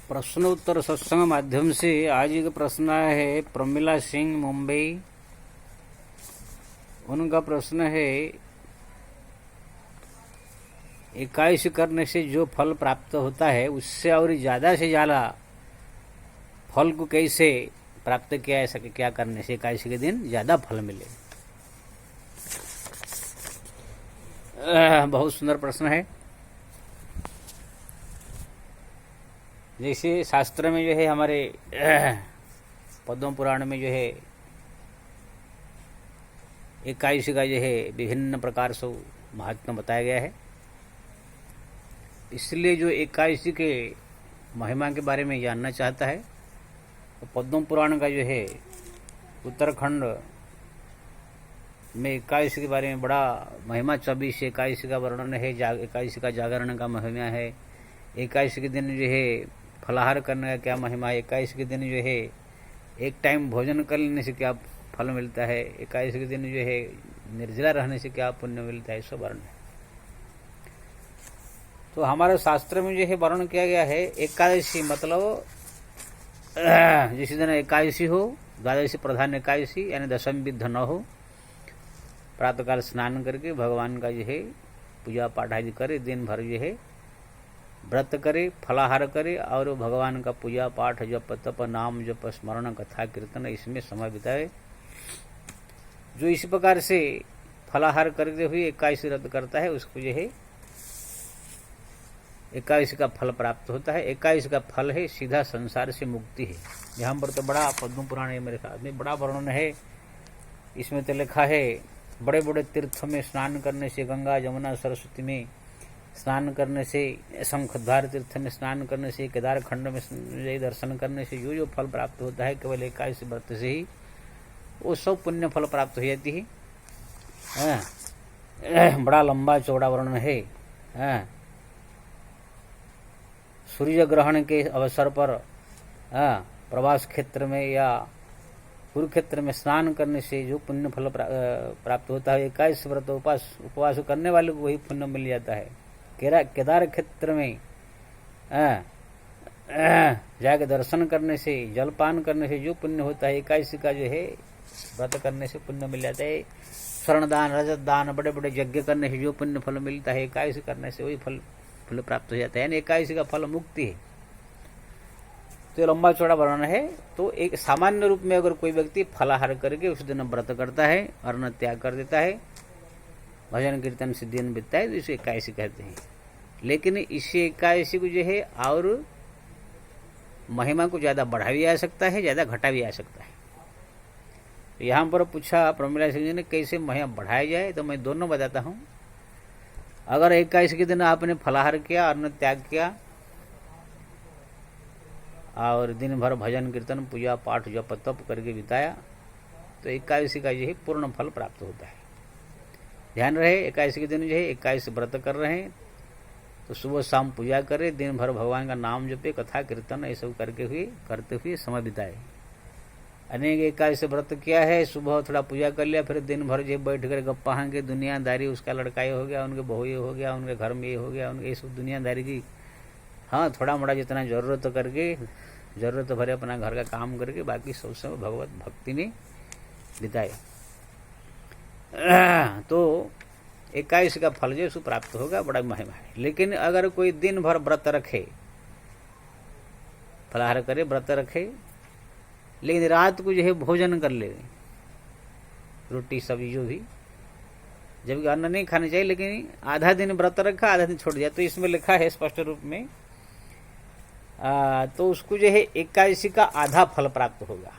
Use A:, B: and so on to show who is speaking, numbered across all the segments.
A: प्रश्नोत्तर सत्संग माध्यम से आज एक प्रश्न आया है प्रमिला सिंह मुंबई। उनका प्रश्न है, एकादशी करने से जो फल प्राप्त होता है उससे और ज़्यादा से ज़्यादा फल को कैसे प्राप्त किया जा सके, क्या करने से एकादशी के दिन ज़्यादा फल मिले। बहुत सुंदर प्रश्न है। जैसे शास्त्र में जो है हमारे पद्म पुराण में जो है एकादशी का जो है विभिन्न प्रकार से महात्म्य बताया गया है। इसलिए जो एकादशी के महिमा के बारे में जानना चाहता है तो पद्म पुराण का जो है उत्तराखंड में एकादशी के बारे में बड़ा महिमा 24 एकादशी का वर्णन है। एकादशी का जागरण का महिमा है। एकादशी के दिन जो है फलाहार करने का क्या महिमा है। एकादशी के दिन जो है एक टाइम भोजन कर लेने से क्या फल मिलता है। एकादशी के दिन जो है निर्जला रहने से क्या पुण्य मिलता है, सब वर्ण है। तो हमारे शास्त्र में जो है वर्णन किया गया है एकादशी मतलब जिस दिन एकादशी हो, द्वादशी प्रधान एकादशी यानी दशम विध न हो, प्रातःकाल स्नान करके भगवान का जो है पूजा पाठ आदि करे, दिन भर जो है व्रत करे, फलाहार करे और भगवान का पूजा पाठ जप तप नाम जप स्मरण कथा कीर्तन इसमें समय बिताए। जो इस प्रकार से फलाहार करते हुए एकादशी व्रत करता है उसको जो है एकादशी का फल प्राप्त होता है। एकादशी का फल है सीधा संसार से मुक्ति है। यहाँ पर तो बड़ा पद्म पुराण है, मेरे साथ में बड़ा वर्णन है। इसमें तो लिखा है बड़े बड़े तीर्थ में स्नान करने से, गंगा जमुना सरस्वती में स्नान करने से, शंखद्वार तीर्थ में स्नान करने से, केदार खंड में दर्शन करने से जो फल प्राप्त होता है केवल एकादशी व्रत से ही वो सब पुण्य फल प्राप्त हो जाती है। बड़ा लंबा चौड़ा वर्णन है। सूर्य ग्रहण के अवसर पर प्रवास क्षेत्र में या कुरुक्षेत्र में स्नान करने से जो पुण्य फल प्राप्त होता है, एकादशी व्रत उपवास करने वाले को वही पुण्य मिल जाता है। केदार क्षेत्र में जाके दर्शन करने से, जलपान करने से जो पुण्य होता है, एकादशी का जो है व्रत करने से पुण्य मिल जाता है। स्वर्ण दान, रजत दान, बड़े बड़े यज्ञ करने से जो पुण्य फल मिलता है, एकादशी करने से वही फल प्राप्त हो जाता है। यानी एकादशी का फल मुक्ति है। तो लंबा चौड़ा वर्णन है। तो एक सामान्य रूप में अगर कोई व्यक्ति फलाहार करके उस दिन व्रत करता है, अन्न त्याग कर देता है, भजन कीर्तन से दिन बीतता है तो इसे एकादशी कहते हैं। लेकिन इससे एकादशी को जो है और महिमा को ज्यादा बढ़ा भी जा सकता है, ज्यादा घटा भी जा सकता है। तो यहाँ पर पूछा प्रमिला सिंह जी ने कैसे महिमा बढ़ाया जाए, तो मैं दोनों बताता हूँ। अगर एकादशी के दिन आपने फलाहार किया, अन्न त्याग किया और दिन भर भजन कीर्तन पूजा पाठ जप तप करके बिताया तो एकादशी का जो है पूर्ण फल प्राप्त होता है। ध्यान रहे, एकादशी के दिन जो है एकादशी व्रत कर रहे हैं तो सुबह शाम पूजा करें, दिन भर भगवान का नाम जपे, कथा कीर्तन ये सब करते हुए समय बिताए। अनेक एकादशी व्रत किया है, सुबह थोड़ा पूजा कर लिया, फिर दिन भर जो बैठ कर गप्पा हांगे दुनियादारी, उसका लड़का ये हो गया, उनके बहू ये हो गया, उनके घर में ये हो गया, उनके ये सब दुनियादारी की थोड़ा मोड़ा जितना जरूरत करके, जरूरत भरे अपना घर का काम करके बाकी सब समय भगवत भक्ति में बिताए तो एकादशी का फल जो प्राप्त होगा, बड़ा महिमा है। लेकिन अगर कोई दिन भर व्रत रखे, फलाहार करे, व्रत रखे, लेकिन रात को जो है भोजन कर ले, रोटी सब्जी जो भी, जबकि अन्न नहीं खाना चाहिए, लेकिन आधा दिन व्रत रखा, आधा दिन छोड़ दिया, तो इसमें लिखा है स्पष्ट रूप में तो उसको जो है एकादशी का आधा फल प्राप्त होगा।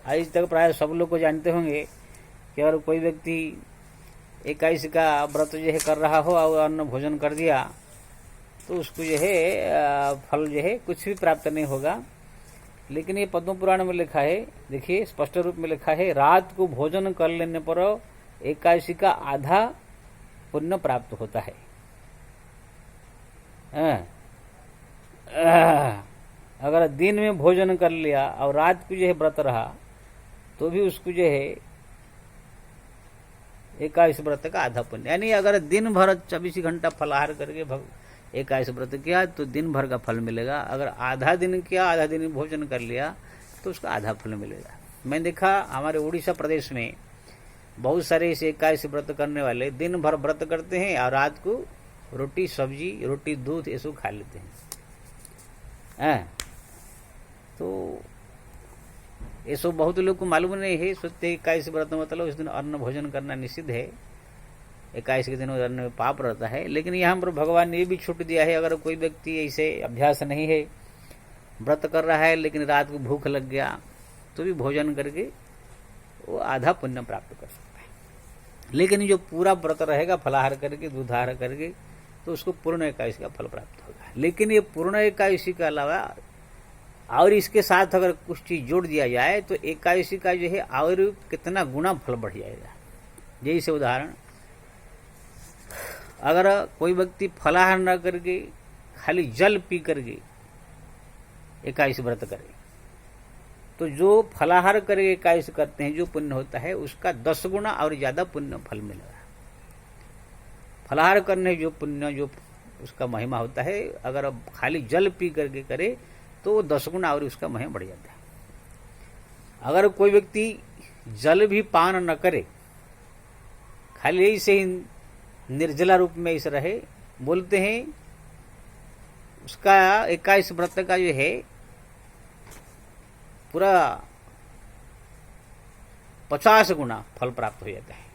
A: आज तक प्राय सब लोग को जानते होंगे कि अगर कोई व्यक्ति एकादशी का व्रत जो है कर रहा हो और अन्न भोजन कर दिया तो उसको जो है फल जो है कुछ भी प्राप्त नहीं होगा। लेकिन ये पद्म पुराण में लिखा है, देखिए स्पष्ट रूप में लिखा है, रात को भोजन कर लेने पर एकादशी का आधा पुण्य प्राप्त होता है। अगर दिन में भोजन कर लिया और रात को जो है व्रत रहा तो भी उसको जो है एकादशी व्रत का आधा पुण्य। यानी अगर दिन भर 24 घंटा फलाहार करके एकादशी व्रत किया तो दिन भर का फल मिलेगा। अगर आधा दिन किया, आधा दिन भोजन कर लिया तो उसका आधा फल मिलेगा। मैंने देखा हमारे उड़ीसा प्रदेश में बहुत सारे इसे एकादशी व्रत करने वाले दिन भर व्रत करते हैं और रात को रोटी सब्जी, रोटी दूध ये सब खा लेते हैं। तो ये सब बहुत लोग को मालूम नहीं है, सोचते एकादशी व्रत मतलब इस दिन अन्न भोजन करना निषिद्ध है, एकादशी के दिन अन्न में पाप रहता है। लेकिन यहाँ पर भगवान ने ये भी छूट दिया है, अगर कोई व्यक्ति ऐसे अभ्यास नहीं है, व्रत कर रहा है लेकिन रात को भूख लग गया तो भी भोजन करके वो आधा पुण्य प्राप्त कर सकता है। लेकिन जो पूरा व्रत रहेगा फलाहार करके, दूधाहार करके, तो उसको पूर्ण एकादशी का फल प्राप्त होगा। लेकिन ये पूर्ण एकादशी के अलावा और इसके साथ अगर कुछ चीज जोड़ दिया जाए तो एकादशी का जो है और कितना गुना फल बढ़ जाएगा। जैसे उदाहरण, अगर कोई व्यक्ति फलाहार न करके खाली जल पी करके एकादशी व्रत करे तो जो फलाहार करके एकादशी करते हैं जो पुण्य होता है उसका 10 गुना और ज्यादा पुण्य फल मिलेगा। फलाहार करने जो पुण्य, जो उसका महिमा होता है, अगर खाली जल पी करके करे तो 10 गुना और उसका महिमा बढ़ जाता है। अगर कोई व्यक्ति जल भी पान न करे, खाली ऐसे ही निर्जला रूप में ऐसे रहे, बोलते हैं उसका एकादशी व्रत का जो है पूरा 50 गुना फल प्राप्त हो जाता है।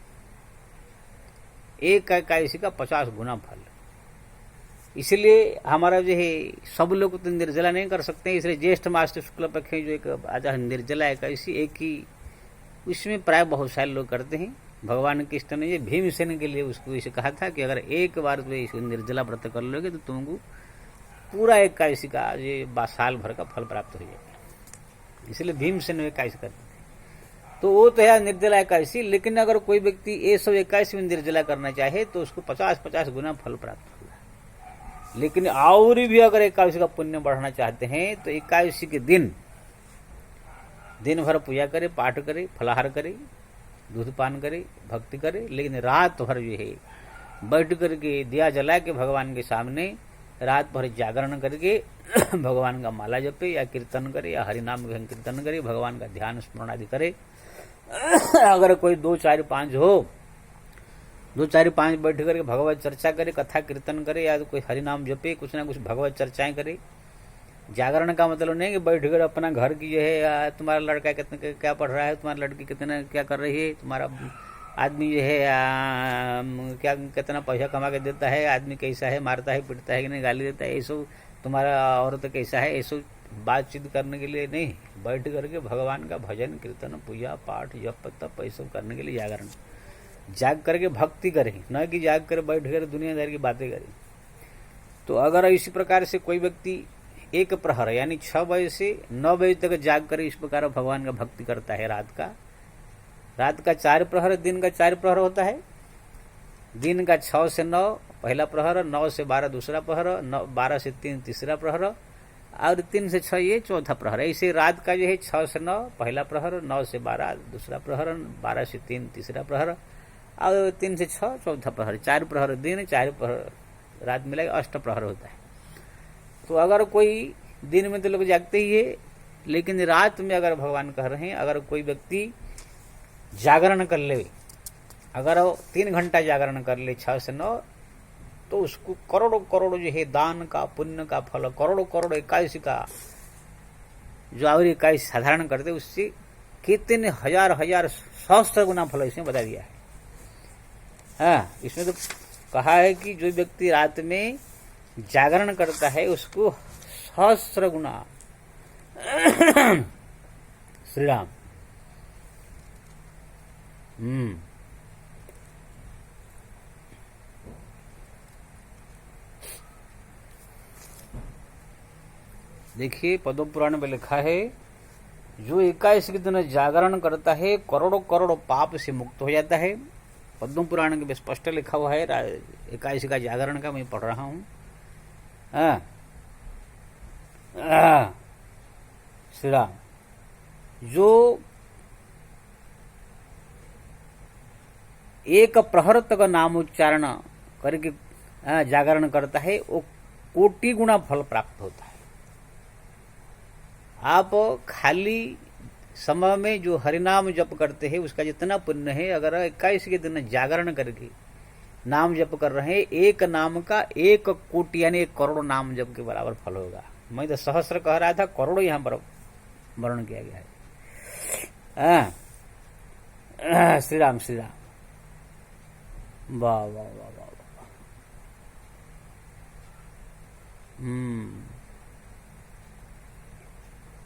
A: एक एकादशी का 50 गुना फल। इसलिए हमारा जो है सब लोग तो निर्जला नहीं कर सकते हैं, इसलिए ज्येष्ठ मास शुक्ल पक्ष जो एक आज निर्जला एकादशी एक ही, उसमें प्राय बहुत सारे लोग करते हैं। भगवान कृष्ण ने भीमसेन के लिए उसको इसे कहा था कि अगर एक बार तो निर्जला व्रत कर लोगे तो तुमको पूरा एकादशी का ये साल भर का फल प्राप्त हो जाएगा। इसलिए भीमसेन एकादशी करते थे। तो वो तो है निर्जला एकादशी, लेकिन अगर कोई व्यक्ति ये सब एकादशी में निर्जला करना चाहे तो उसको 50-50 गुना फल प्राप्त होगा। लेकिन और भी अगर एकादशी का पुण्य बढ़ाना चाहते हैं तो एकादशी के दिन भर पूजा करे, पाठ करे, फलाहार करे, दूध पान करे, भक्ति करे, लेकिन रात भर जो है बैठ करके दिया जला के भगवान के सामने रात भर जागरण करके भगवान का माला जपे या कीर्तन करे या हरिनाम कीर्तन करे, भगवान का ध्यान स्मरण आदि करे। अगर कोई 2, 4, 5 हो, 2, 4, 5 बैठ करके भगवत चर्चा करे, कथा कीर्तन करे या तो कोई हरिनाम जपे, कुछ ना कुछ भगवत चर्चाएं करे। जागरण का मतलब नहीं कि बैठ कर अपना घर की जो है तुम्हारा लड़का कितना क्या पढ़ रहा है, तुम्हारी लड़की कितना क्या कर रही है, तुम्हारा आदमी जो है क्या कितना पैसा कमा के देता है, आदमी कैसा है, मारता है, पीटता है कि नहीं, गाली देता है, ये सब तुम्हारा औरत कैसा है, ये सब बातचीत करने के लिए नहीं। बैठ करके भगवान का भजन कीर्तन पूजा पाठ जप तप ये सब करने के लिए जागरण, जाग करके भक्ति करें, न कि जाग कर बैठ कर दुनियादारी की बातें करें। तो अगर इसी प्रकार से कोई व्यक्ति एक प्रहर यानी 6 बजे से 9 बजे तक जाग कर इस प्रकार भगवान का भक्ति करता है, रात का 4 प्रहर, दिन का 4 प्रहर होता है। दिन का 6 से 9 पहला प्रहर, 9 से 12 दूसरा प्रहर, 12 से 3 तीसरा प्रहर और 3 से 6 ये चौथा प्रहर। ऐसे रात का जो है 6 से 9 पहला प्रहर, 9 से 12 दूसरा प्रहर, 12 से 3 तीसरा प्रहर और 3 से 6 चौथा प्रहर। 4 प्रहर दिन, 4 प्रहर रात मिलाकर 8 प्रहर होता है। तो अगर कोई दिन में तो लोग जागते ही है, लेकिन रात में अगर भगवान कह रहे हैं अगर कोई व्यक्ति जागरण कर ले, अगर 3 घंटा जागरण कर ले 6 से 9 तो उसको करोड़ों करोड़ों जो है दान का पुण्य का फल, करोड़ों करोड़ एकादशी का जो और एकादशी साधारण करते उससे कितने हजार हजार सहस्त्र गुना फल इसमें बता दिया है। हाँ, इसमें तो कहा है कि जो व्यक्ति रात में जागरण करता है उसको सहस्त्र गुना श्री राम देखिए पद्म पुराण में लिखा है जो एकादशी के दिन जागरण करता है करोड़ों करोड़ों पाप से मुक्त हो जाता है। पद्म पुराण में स्पष्ट लिखा हुआ है एकादशी का जागरण का, मैं पढ़ रहा हूँ। श्री राम, जो एक प्रहर तक नामोच्चारण करके जागरण करता है वो कोटि गुना फल प्राप्त होता है। आप खाली समय में जो हरिनाम जप करते हैं उसका जितना पुण्य है, अगर 21 के दिन जागरण करके नाम जप कर रहे हैं, एक नाम का 1 कोटि यानी 1 करोड़ नाम जप के बराबर फल होगा। मैं तो सहस्र कह रहा था, करोड़ यहाँ पर वर्णन किया गया है। श्री राम श्री राम। वाह वाह वाह वाह वाह।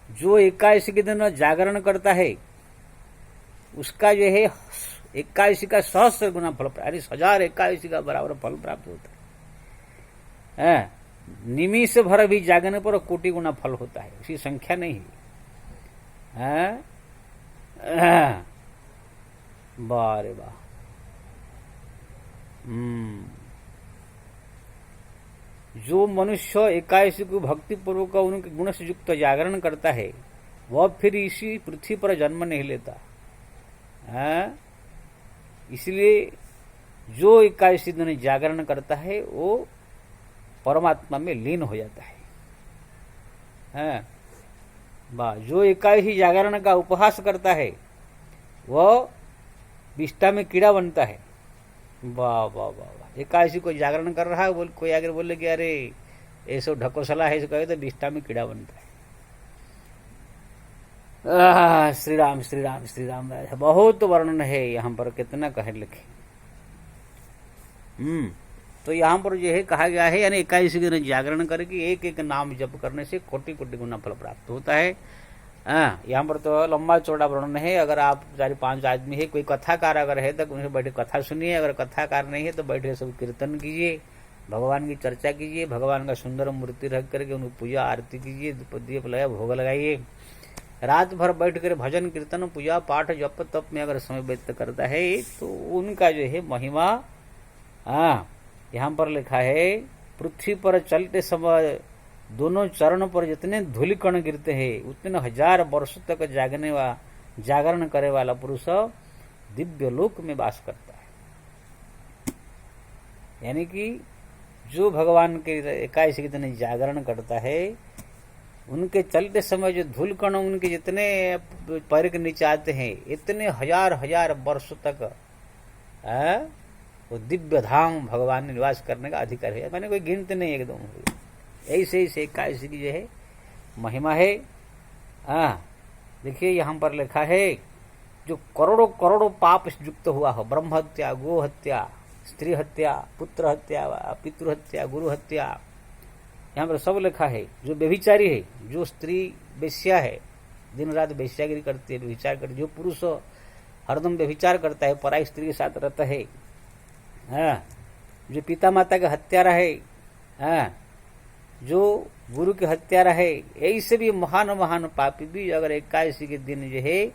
A: जो 21 के दिन जागरण करता है उसका जो है 21 का सहस्र गुना फल, अरे 1000 21 का बराबर फल प्राप्त होता है। निमिष भर भी जागने पर कोटि गुना फल होता है, उसकी संख्या नहीं है। वाह रे वाह। जो मनुष्य 21 को भक्ति पूर्वक उनके गुण से युक्त जागरण करता है वह फिर इसी पृथ्वी पर जन्म नहीं लेता। इसलिए जो 21 दिन जागरण करता है वो परमात्मा में लीन हो जाता है। वाह। जो 21 जागरण का उपहास करता है वह विष्ठा में कीड़ा बनता है। वाह वाह वाह वाह। 21 को जागरण कर रहा है, बोल कोई आगे बोले कि अरे ऐसा ढकोसला है, कहे तो विष्ठा में कीड़ा बनता है। श्री राम श्री राम श्री राम। बहुत वर्णन है यहाँ पर, कितना कहे लिखे। तो यहाँ पर जो है कहा गया है, यानी 21 दिन जागरण करके एक एक नाम जप करने से कोटि कोटि गुना फल प्राप्त होता है। यहाँ पर तो लंबा चौड़ा वर्णन है। अगर आप 4-5 आदमी है, कोई कथाकार अगर है तो उनसे बैठे कथा सुनिए, अगर कथाकार नहीं है तो बैठे सब कीर्तन कीजिए, भगवान की चर्चा कीजिए, भगवान का सुंदर मूर्ति रख करके उनकी पूजा आरती कीजिए, दीप लगाए, भोग लगाइए। रात भर बैठ कर भजन कीर्तन पूजा पाठ जप तप में अगर समय व्यतीत करता है तो उनका जो है महिमा यहाँ पर लिखा है, पृथ्वी पर चलते समय दोनों चरण पर जितने धूलिकण गिरते हैं उतने 1000 वर्ष तक जागरण करे वाला पुरुष दिव्य लोक में वास करता है। यानी कि जो भगवान के 21 के दिन जागरण करता है उनके चलते समय जो धूलकण उनके जितने पैर के नीचे आते हैं इतने 1000 वर्ष तक वो दिव्य धाम भगवान ने निवास करने का अधिकार है। मैंने कोई गिनती नहीं एकदम ऐसे ही 21 की जो है महिमा है। देखिए यहाँ पर लिखा है, जो करोड़ों करोड़ों पाप युक्त हुआ हो, ब्रह्म हत्या, गो हत्या, स्त्री हत्या, पुत्र हत्या, पितृ हत्या, गुरु हत्या, यहाँ पर सब लिखा है। जो व्यभिचारी है, जो स्त्री वेश्या है, दिन रात वेश्यागिरी करती है, व्यभिचार करती है, जो पुरुष हरदम व्यभिचार करता है, पराई स्त्री के साथ रहता है, जो पिता माता का हत्यारा है, जो गुरु के हत्यारा है, ऐसे भी महान महान पापी भी अगर 21 के दिन जो है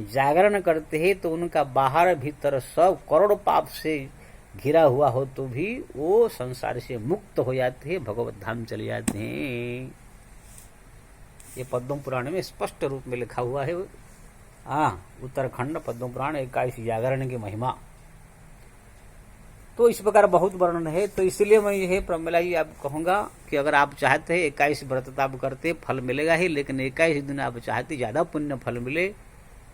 A: जागरण करते हैं तो उनका बाहर भीतर सब करोड़ पाप से घिरा हुआ हो तो भी वो संसार से मुक्त हो जाते हैं, भगवत धाम चले जाते हैं। ये पद्म पुराण में स्पष्ट रूप में लिखा हुआ है। उत्तराखंड पद्म पुराण 21 जागरण की महिमा। तो इस प्रकार बहुत वर्णन है। तो इसलिए मैं ये प्रमिला जी आपको कहूँगा कि अगर आप चाहते हैं 21 व्रत आप करते फल मिलेगा ही, लेकिन 21 दिन आप चाहते ज्यादा पुण्य फल मिले,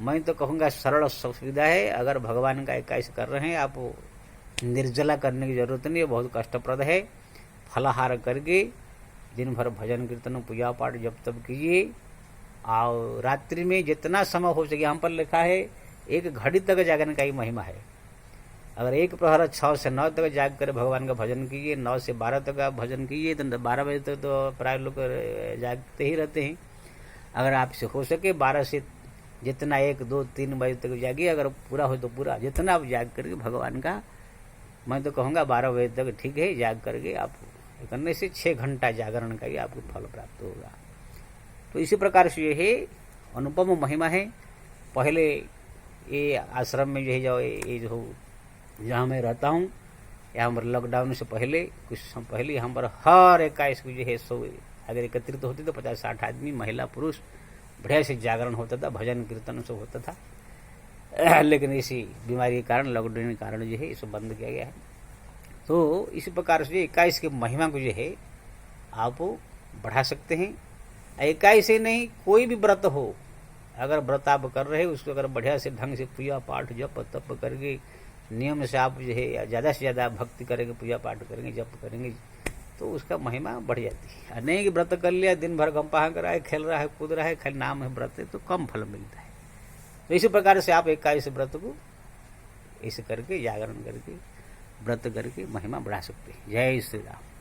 A: मैं तो कहूँगा सरल सुविधा है। अगर भगवान का 21 कर रहे हैं, आप निर्जला करने की जरूरत नहीं है, बहुत कष्टप्रद है। फलाहार करके दिन भर भजन कीर्तन पूजा पाठ जब तब कीजिए, और रात्रि में जितना समय हो सके, यहाँ पर लिखा है 1 घड़ी तक जागने का ही महिमा है। अगर 1 प्रहर 6 से 9 तक जाग कर भगवान का भजन कीजिए, 9 से 12 तक आप भजन कीजिए, तो 12 बजे तक तो प्राय लोग जागते ही रहते हैं। अगर आपसे हो सके 12 से जितना 1, 2, 3 बजे तक जागिए, अगर पूरा हो तो पूरा, जितना आप जाग करके भगवान का, मैं तो कहूँगा 12 बजे तक ठीक है, जाग करके आप करने से 6 घंटा जागरण का ही आपको फल प्राप्त होगा। तो इसी प्रकार से ये है अनुपम महिमा है। पहले ये आश्रम में जो है, ये जो जहाँ मैं रहता हूँ, यहाँ पर लॉकडाउन से पहले कुछ समय पहले यहाँ पर हर 21 को जो है सब अगर एकत्रित होते तो 50-60 आदमी, महिला पुरुष, बढ़िया से जागरण होता था, भजन कीर्तन सब होता था। लेकिन इसी बीमारी के कारण, लॉकडाउन के कारण जो है इसे बंद किया गया है। तो इसी प्रकार से 21 की महिमा को जो है आप बढ़ा सकते हैं। एकाएक नहीं, कोई भी व्रत हो, अगर व्रत आप कर रहे हैं उसको अगर बढ़िया से ढंग से पूजा पाठ जप तप करके नियम से आप जो है ज़्यादा से ज़्यादा भक्ति करेंगे, पूजा पाठ करेंगे, जप करेंगे, तो उसका महिमा बढ़ जाती है। नहीं कि व्रत कर लिया, दिन भर गंपा कर रहा है, खेल रहा है, कूद रहा है, खाली नाम है व्रत है, तो कम फल मिलता है। तो इसी प्रकार से आप एकाएक व्रत को ऐसे करके जागरण करके व्रत करके महिमा बढ़ा सकते हैं। जय श्री राम।